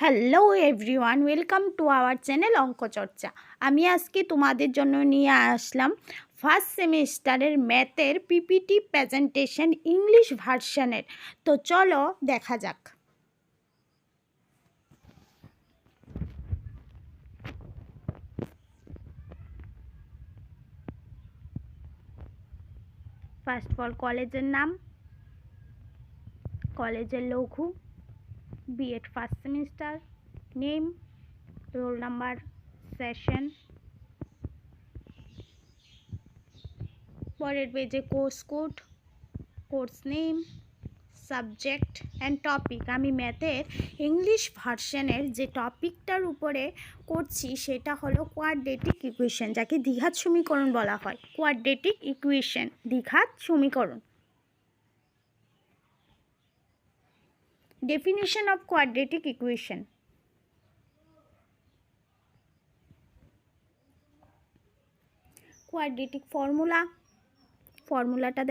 Hello everyone, welcome to our channel অঙ্ক চর্চা। আমি আজকে তোমাদের জন্য নিয়ে আসলাম ফার্স্ট সেমিস্টারের ম্যাথের পিপিটি প্রেজেন্টেশন ইংলিশ ভার্সনের। তো চলো দেখা যাক। ফার্স্ট অফ অল কলেজের নাম, কলেজের লঘু, B.Ed first semester, name, roll number, session, পরের পেজে course code, course name, subject and topic. আমি ম্যাথের ইংলিশ ভার্সনের যে টপিকটার উপরে করছি সেটা হলো কোয়াড্রেটিক ইকুয়েশন, যাকে দ্বিঘাত সমীকরণ বলা হয়। কোয়াড্রেটিক ইকুয়েশন, দ্বিঘাত সমীকরণ। Definition of quadratic equation. Quadratic ফর্মুলাটা